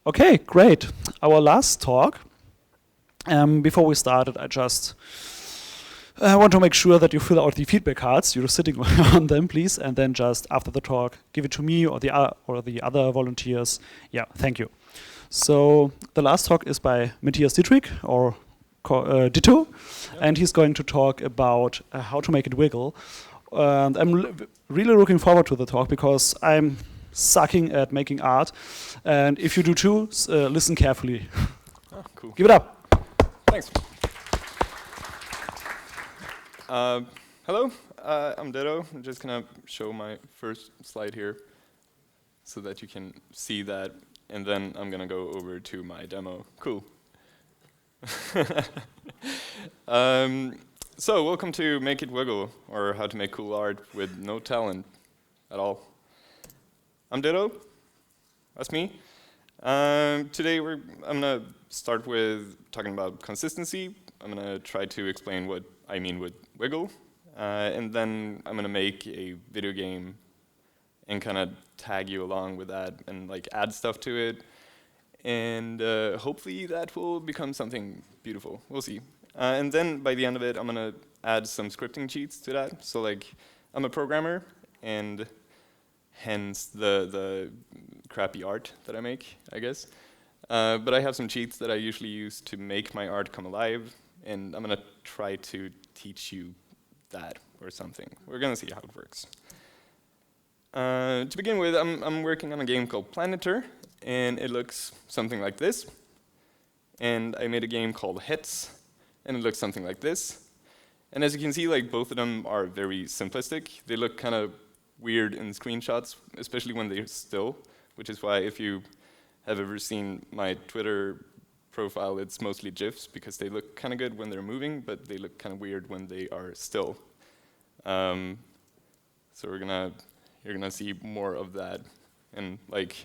Okay, great. Our last talk. Before we started, I just want to make sure that you fill out the feedback cards. You're sitting on them, please, and then just after the talk, give it to me or the other volunteers. Yeah, thank you. So the last talk is by Mattias Dittrich, or Ditto, and he's going to talk about how to make it wiggle. And I'm really looking forward to the talk because I'm sucking at making art, and if you do too, listen carefully. Oh, cool. Give it up. Thanks. Hello, I'm Ditto. I'm just gonna show my first slide here so that you can see that, and then I'm gonna go over to my demo. Cool. So welcome to Make It Wiggle, or how to make cool art with no talent at all. I'm Ditto. That's me. Today I'm gonna start with talking about consistency. I'm gonna try to explain what I mean with wiggle, and then I'm gonna make a video game and kind of tag you along with that and like add stuff to it, and hopefully that will become something beautiful. We'll see. And then by the end of it, I'm gonna add some scripting cheats to that. So like, I'm a programmer, and hence the crappy art that I make, I guess. But I have some cheats that I usually use to make my art come alive, and I'm gonna try to teach you that or something. We're gonna see how it works. To begin with, I'm working on a game called Planeter, and it looks something like this. And I made a game called Hits, and it looks something like this. And as you can see, like both of them are very simplistic. They look kind of weird in screenshots, especially when they're still, which is why if you have ever seen my Twitter profile, it's mostly GIFs because they look kind of good when they're moving, but they look kind of weird when they are still. So you're gonna see more of that, and like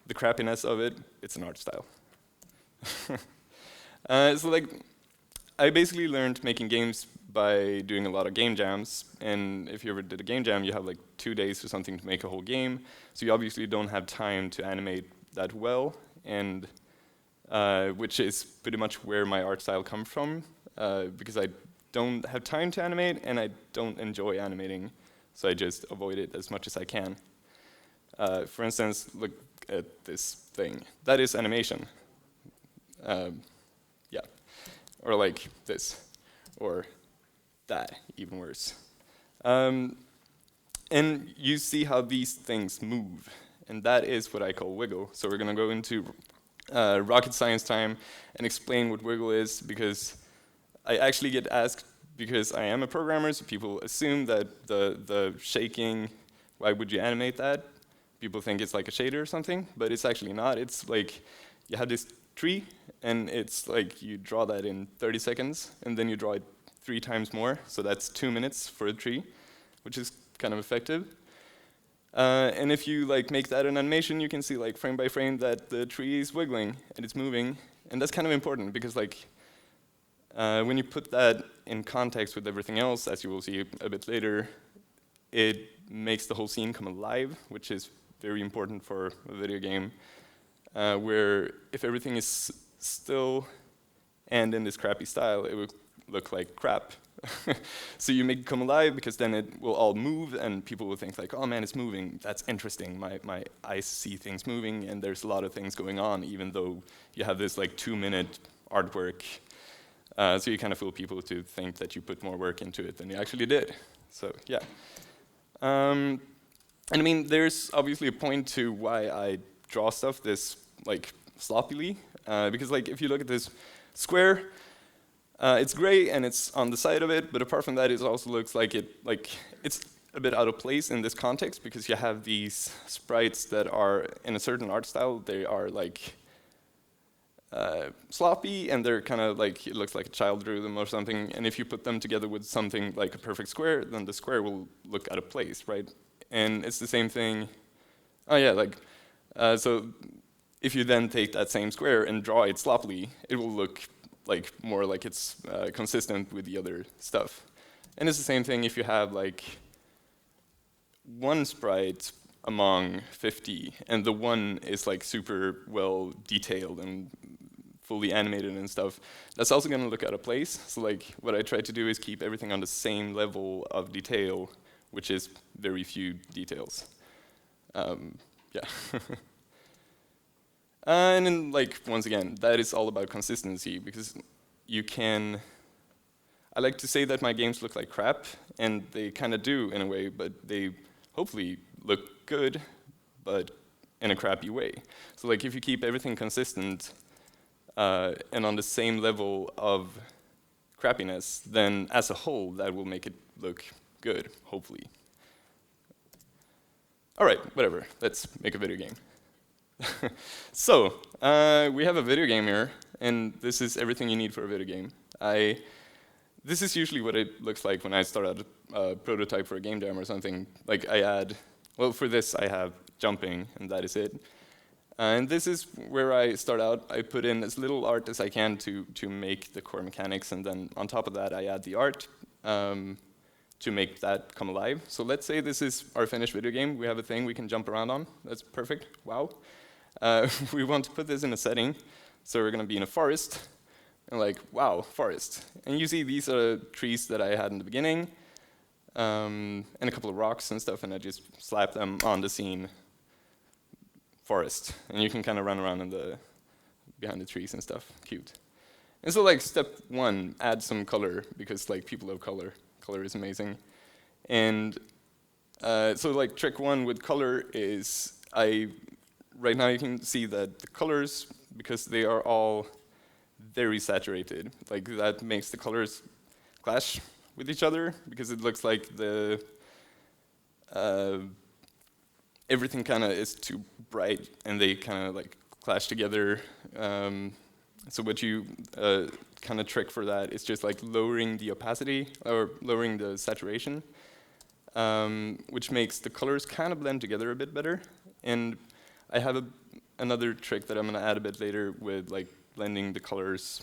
the crappiness of it, it's an art style. So like, I basically learned making games by doing a lot of game jams, and if you ever did a game jam, you have like 2 days or something to make a whole game, so you obviously don't have time to animate that well, and which is pretty much where my art style comes from, because I don't have time to animate, and I don't enjoy animating, so I just avoid it as much as I can. For instance, look at this thing. That is animation. Yeah, or like this, or that, even worse. And you see how these things move, and that is what I call wiggle. So we're gonna go into rocket science time and explain what wiggle is, because I actually get asked, because I am a programmer, so people assume that the shaking, why would you animate that? People think it's like a shader or something, but it's actually not. It's like, you have this tree, and it's like you draw that in 30 seconds, and then you draw it 3 times more, so that's 2 minutes for a tree, which is kind of effective. And if you like make that an animation, you can see like frame by frame that the tree is wiggling and it's moving, and that's kind of important because like when you put that in context with everything else, as you will see a bit later, it makes the whole scene come alive, which is very important for a video game, where if everything is still and in this crappy style, it would look like crap. So you make it come alive, because then it will all move, and people will think like, oh man, it's moving, that's interesting, my eyes see things moving, and there's a lot of things going on, even though you have this like 2-minute artwork. So you kind of fool people to think that you put more work into it than you actually did. So yeah. And I mean, there's obviously a point to why I draw stuff this like sloppily, because like if you look at this square, it's gray and it's on the side of it, but apart from that, it also looks like it's a bit out of place in this context, because you have these sprites that are in a certain art style. They are like sloppy, and they're kind of like, it looks like a child drew them or something, and if you put them together with something like a perfect square, then the square will look out of place, right? And it's the same thing. Oh yeah, like, so if you then take that same square and draw it sloppily, it will look like more like it's consistent with the other stuff. And it's the same thing if you have like one sprite among 50, and the one is like super well detailed and fully animated and stuff, that's also going to look out of place. So like what I try to do is keep everything on the same level of detail, which is very few details. Yeah. And then, like, once again, that is all about consistency, because you can... I like to say that my games look like crap, and they kind of do in a way, but they hopefully look good, but in a crappy way. So like if you keep everything consistent and on the same level of crappiness, then as a whole, that will make it look good, hopefully. All right, whatever, let's make a video game. So, we have a video game here, and this is everything you need for a video game. This is usually what it looks like when I start out a prototype for a game jam or something. Like I add, well, for this I have jumping, and that is it. And this is where I start out. I put in as little art as I can to make the core mechanics, and then on top of that I add the art to make that come alive. So let's say this is our finished video game. We have a thing we can jump around on. That's perfect, wow. We want to put this in a setting, so we're gonna be in a forest. And like, wow, forest. And you see these are trees that I had in the beginning, and a couple of rocks and stuff, and I just slap them on the scene, forest. And you can kind of run around in behind the trees and stuff, cute. And so like step one, add some color, because like people love color. Color is amazing. And so like trick one with color is, right now you can see that the colors, because they are all very saturated. Like that makes the colors clash with each other, because it looks like everything kind of is too bright, and they kind of like clash together. So what you kind of trick for that is just like lowering the opacity or lowering the saturation, which makes the colors kind of blend together a bit better. And I have another trick that I'm going to add a bit later with like blending the colors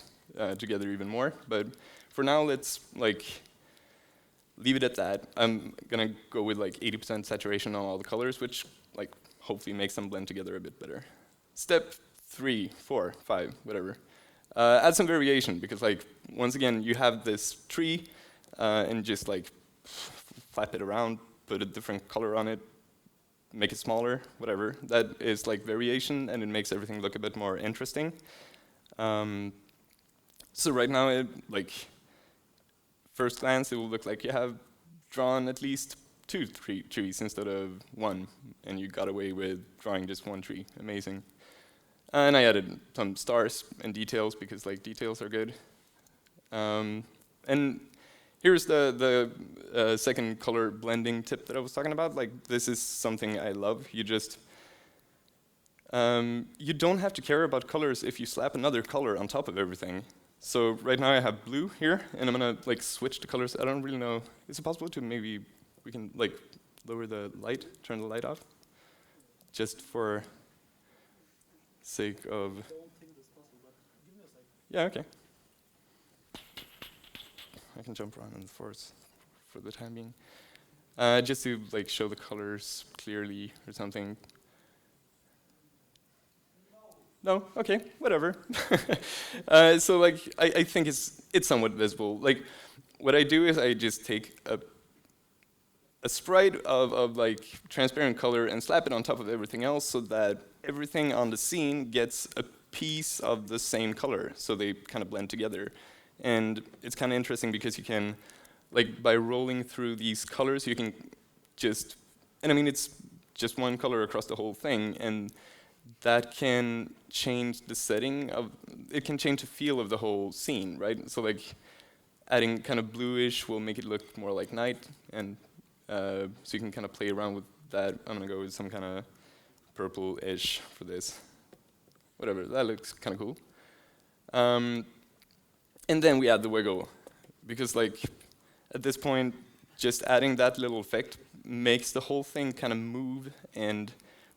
together even more. But for now, let's like leave it at that. I'm gonna go with like 80% saturation on all the colors, which like hopefully makes them blend together a bit better. Step 3, 4, 5, whatever. Add some variation, because like once again you have this tree and just like flap it around, put a different color on it, make it smaller, whatever. That is like variation, and it makes everything look a bit more interesting. So right now, like first glance, it will look like you have drawn at least 2 trees instead of 1, and you got away with drawing just 1 tree. Amazing. And I added some stars and details, because like details are good. And here's the second color blending tip that I was talking about. Like this is something I love. You just you don't have to care about colors if you slap another color on top of everything. So right now I have blue here, and I'm gonna like switch the colors. I don't really know. Is it possible to maybe we can like lower the light, turn the light off, just for sake of? I don't think that's possible, but give me a second. Yeah, okay. I can jump around in the forest for the time being, just to like show the colors clearly or something. No, okay, whatever. So like, I think it's somewhat visible. Like, what I do is I just take a sprite of like transparent color and slap it on top of everything else, so that everything on the scene gets a piece of the same color, so they kind of blend together. And it's kind of interesting because you can, like, by rolling through these colors, you can just, and I mean it's just one color across the whole thing, and that can change the setting of, it can change the feel of the whole scene, right? So like adding kind of bluish will make it look more like night, and so you can kind of play around with that. I'm gonna go with some kind of purple-ish for this. Whatever, that looks kind of cool. And then we add the wiggle, because like at this point, just adding that little effect makes the whole thing kind of move, and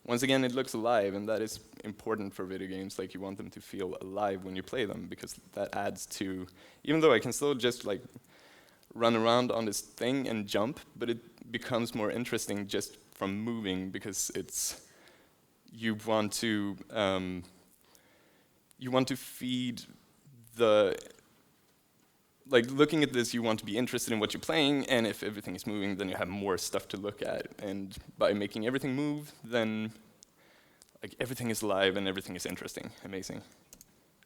once again, it looks alive, and that is important for video games. Like, you want them to feel alive when you play them, because that adds to, even though I can still just like run around on this thing and jump, but it becomes more interesting just from moving because you want to feed the, like looking at this, you want to be interested in what you're playing, and if everything is moving, then you have more stuff to look at. And by making everything move, then like everything is live and everything is interesting, amazing.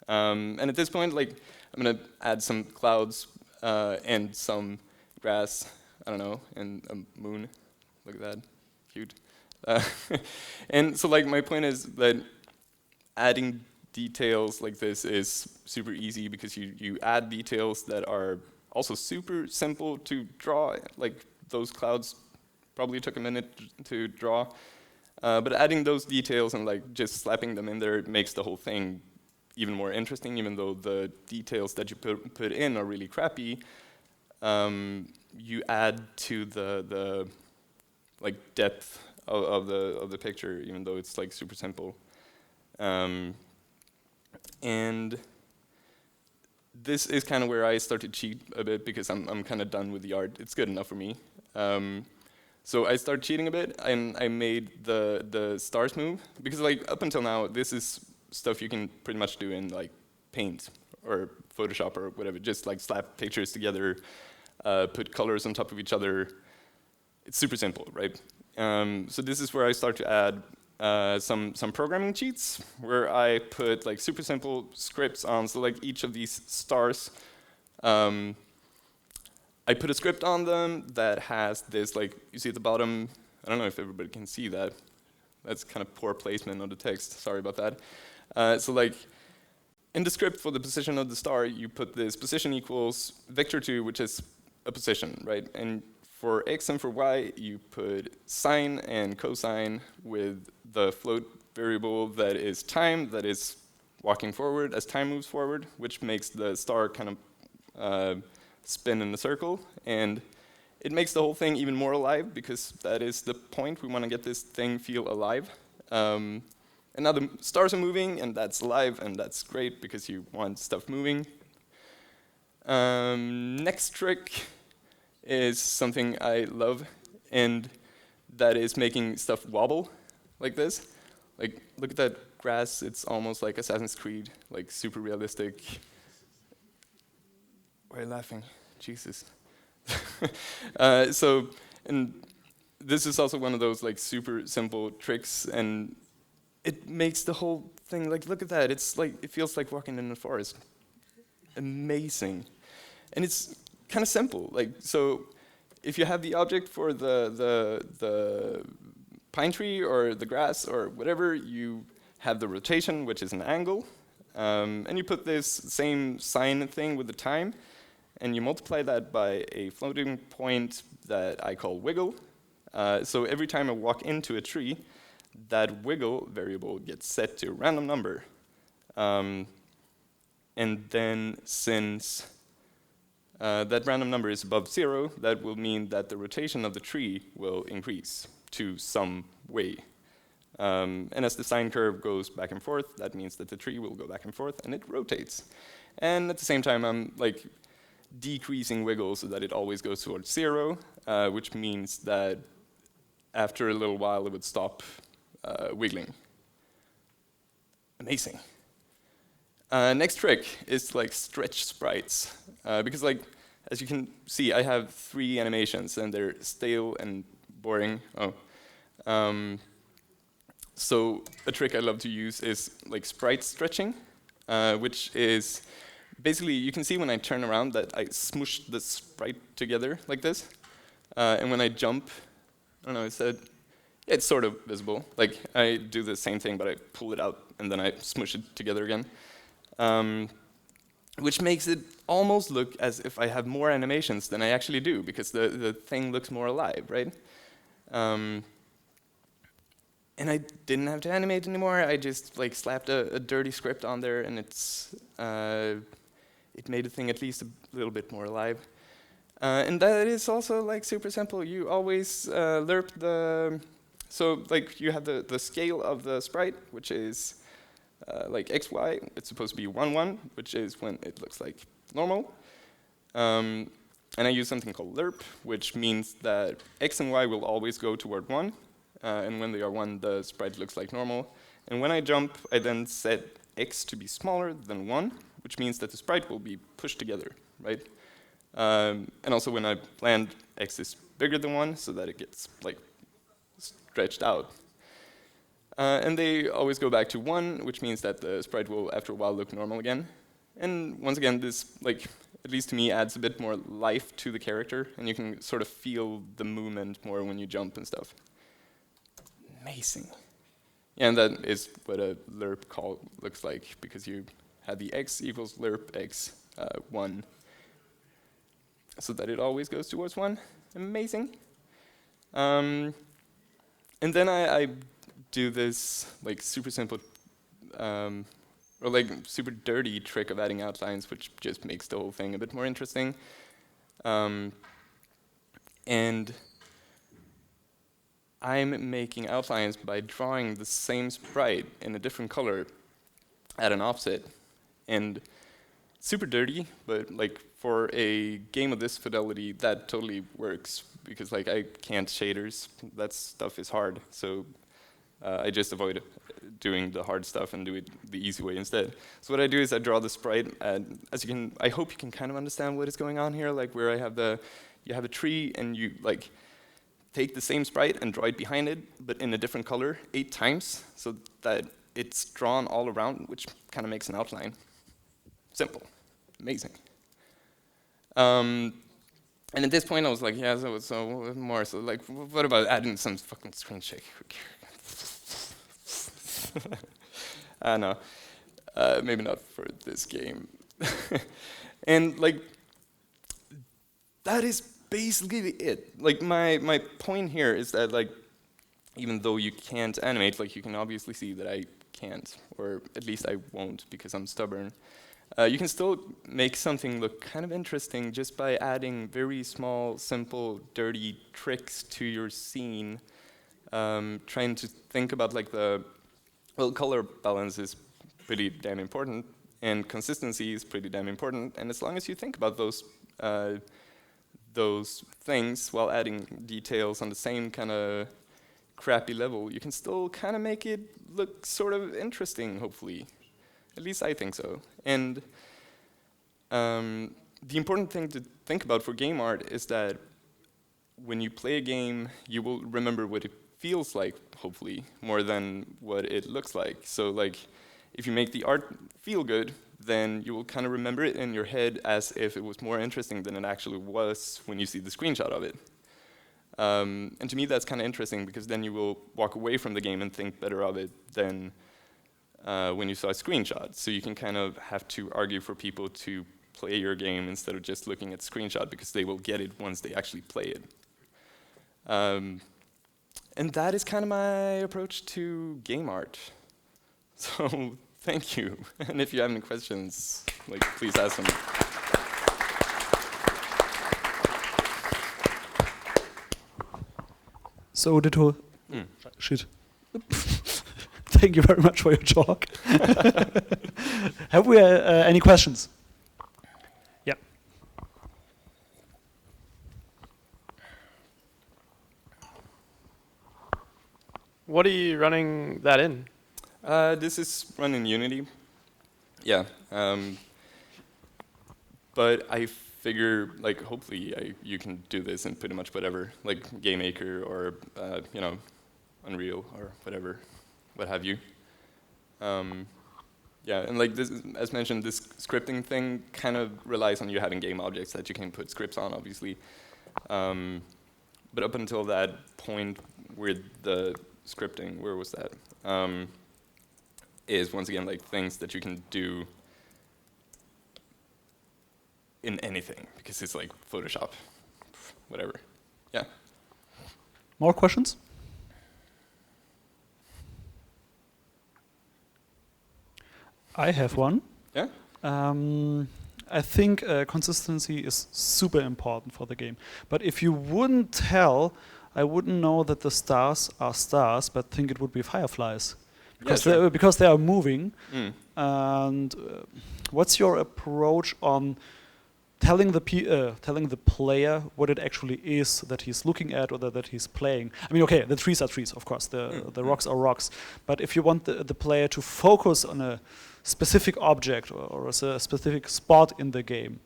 And at this point, like I'm gonna add some clouds and some grass, I don't know, and a moon. Look at that, cute. And so like my point is that adding details like this is super easy because you add details that are also super simple to draw. Like those clouds probably took a minute to draw. But adding those details and like just slapping them in there makes the whole thing even more interesting, even though the details that you put in are really crappy. You add to the like depth of the picture, even though it's like super simple. And this is kind of where I start to cheat a bit because I'm kind of done with the art. It's good enough for me. So I started cheating a bit, and I made the stars move because like up until now, this is stuff you can pretty much do in like Paint or Photoshop or whatever. Just like slap pictures together, put colors on top of each other. It's super simple, right? So this is where I start to add some programming cheats where I put like super simple scripts on. So like each of these stars, I put a script on them that has this, like you see at the bottom. I don't know if everybody can see that. That's kind of poor placement of the text. Sorry about that. So like in the script for the position of the star, you put this position equals vector2, which is a position, right? And for x and for y, you put sine and cosine with the float variable that is time, that is walking forward as time moves forward, which makes the star kind of spin in a circle. And it makes the whole thing even more alive because that is the point. We want to get this thing feel alive. And now the stars are moving, and that's alive, and that's great because you want stuff moving. Next trick is something I love, and that is making stuff wobble like this. Like, look at that grass. It's almost like Assassin's Creed, like super realistic. Why are you laughing? Jesus. And this is also one of those like super simple tricks, and it makes the whole thing like, look at that. It's like, it feels like walking in the forest. Amazing. And it's kind of simple. Like, so if you have the object for the pine tree or the grass or whatever, you have the rotation, which is an angle, and you put this same sine thing with the time, and you multiply that by a floating point that I call wiggle. So every time I walk into a tree, that wiggle variable gets set to a random number. And then since that random number is above 0, that will mean that the rotation of the tree will increase to some way. And as the sine curve goes back and forth, that means that the tree will go back and forth, and it rotates. And at the same time, I'm like decreasing wiggle so that it always goes towards 0, which means that after a little while, it would stop wiggling. Amazing. Next trick is like stretch sprites, because like as you can see, I have 3 animations and they're stale and boring. So a trick I love to use is like sprite stretching, which is basically you can see when I turn around that I smush the sprite together like this, and when I jump, I don't know, it's sort of visible. Like I do the same thing, but I pull it out and then I smush it together again. Which makes it almost look as if I have more animations than I actually do, because the thing looks more alive, right? And I didn't have to animate anymore. I just like slapped a dirty script on there, and it made the thing at least a little bit more alive. And that is also like super simple. You always lerp so like you have the scale of the sprite, which is like x, y. It's supposed to be 1, 1, which is when it looks like normal. And I use something called lerp, which means that x and y will always go toward 1. and when they are 1, the sprite looks like normal. And when I jump, I then set x to be smaller than 1, which means that the sprite will be pushed together, right? And also when I land, x is bigger than 1, so that it gets like stretched out. And they always go back to 1, which means that the sprite will, after a while, look normal again. And once again, this, like, at least to me, adds a bit more life to the character, and you can sort of feel the movement more when you jump and stuff. Amazing. Yeah, and that is what a lerp call looks like, because you have the x equals lerp x 1, so that it always goes towards 1. Amazing. And then I do this like super simple or like super dirty trick of adding outlines, which just makes the whole thing a bit more interesting. And I'm making outlines by drawing the same sprite in a different color at an offset. And super dirty, but like for a game of this fidelity, that totally works, because like I can't shaders. That stuff is hard, so I just avoid doing the hard stuff and do it the easy way instead. So what I do is I draw the sprite, and as you can, I hope you can kind of understand what is going on here, like where I have you have a tree and you like take the same sprite and draw it behind it, but in a different color 8 times, so that it's drawn all around, which kind of makes an outline. Simple. Amazing. And at this point I was like, yeah, so more, so like, what about adding some fucking screen shake? I know, maybe not for this game. And like, that is basically it. Like my point here is that like, even though you can't animate, like you can obviously see that I can't, or at least I won't because I'm stubborn. You can still make something look kind of interesting just by adding very small, simple, dirty tricks to your scene. Trying to think about like well, color balance is pretty damn important, and consistency is pretty damn important. And as long as you think about those things while adding details on the same kind of crappy level, you can still kind of make it look sort of interesting, hopefully. At least I think so. And the important thing to think about for game art is that when you play a game, you will remember what it feels like, hopefully, more than what it looks like. So like, if you make the art feel good, then you will kind of remember it in your head as if it was more interesting than it actually was when you see the screenshot of it. And to me, that's kind of interesting, because then you will walk away from the game and think better of it than when you saw a screenshot. So you can kind of have to argue for people to play your game instead of just looking at the screenshot, because they will get it once they actually play it. And that is kind of my approach to game art. So thank you. And if you have any questions, like, please ask them. So Ditto, shit. Thank you very much for your talk. Have we any questions? Yeah. What are you running that in? This is run in Unity. Yeah. But I figure, like, hopefully you can do this in pretty much whatever, like GameMaker or you know, Unreal or whatever, what have you. Yeah, and like this, as mentioned, this scripting thing kind of relies on you having game objects that you can put scripts on, obviously. But up until that point where the scripting, where was that? Is once again like things that you can do in anything, because it's like Photoshop, whatever. Yeah. More questions? I have one. Yeah. I think consistency is super important for the game. But if you wouldn't tell, I wouldn't know that the stars are stars, but think it would be fireflies. Because, Yeah, sure. because they are moving. And what's your approach on telling the player what it actually is that he's looking at or that he's playing. I mean, okay, the trees are trees, of course. The rocks are rocks. But if you want the player to focus on a specific object or a specific spot in the game,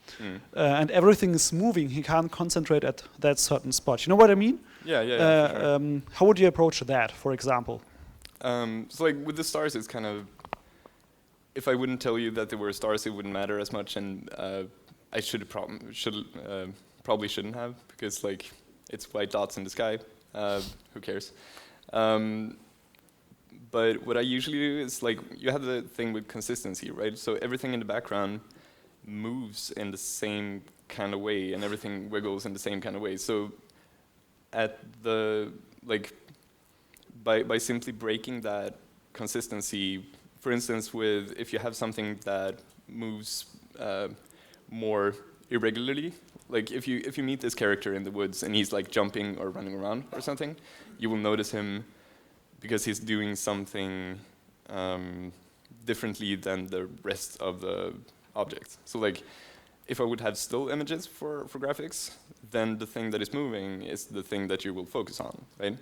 and everything is moving, he can't concentrate at that certain spot. You know what I mean? Yeah, for sure. How would you approach that, for example? So like with the stars, it's kind of, if I wouldn't tell you that there were stars, it wouldn't matter as much, and I probably shouldn't have, because like it's white dots in the sky. Who cares? But what I usually do is like you have the thing with consistency, right? So everything in the background moves in the same kind of way, and everything wiggles in the same kind of way. So at the like by simply breaking that consistency, for instance, with if you have something that moves more irregularly, like if you meet this character in the woods and he's like jumping or running around or something, you will notice him because he's doing something differently than the rest of the objects. So like if I would have still images for graphics, then the thing that is moving is the thing that you will focus on, right?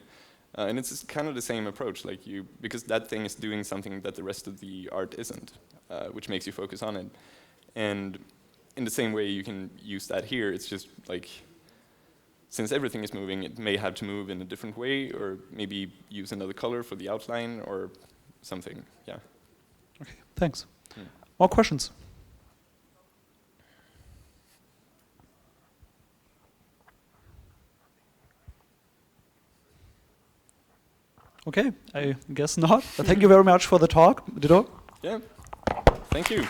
And it's kind of the same approach, like because that thing is doing something that the rest of the art isn't, which makes you focus on it. And in the same way you can use that here, it's just like, since everything is moving, it may have to move in a different way, or maybe use another color for the outline or something, yeah. Okay, thanks. More questions? Okay, I guess not. But thank you very much for the talk, Ditto. Yeah, thank you.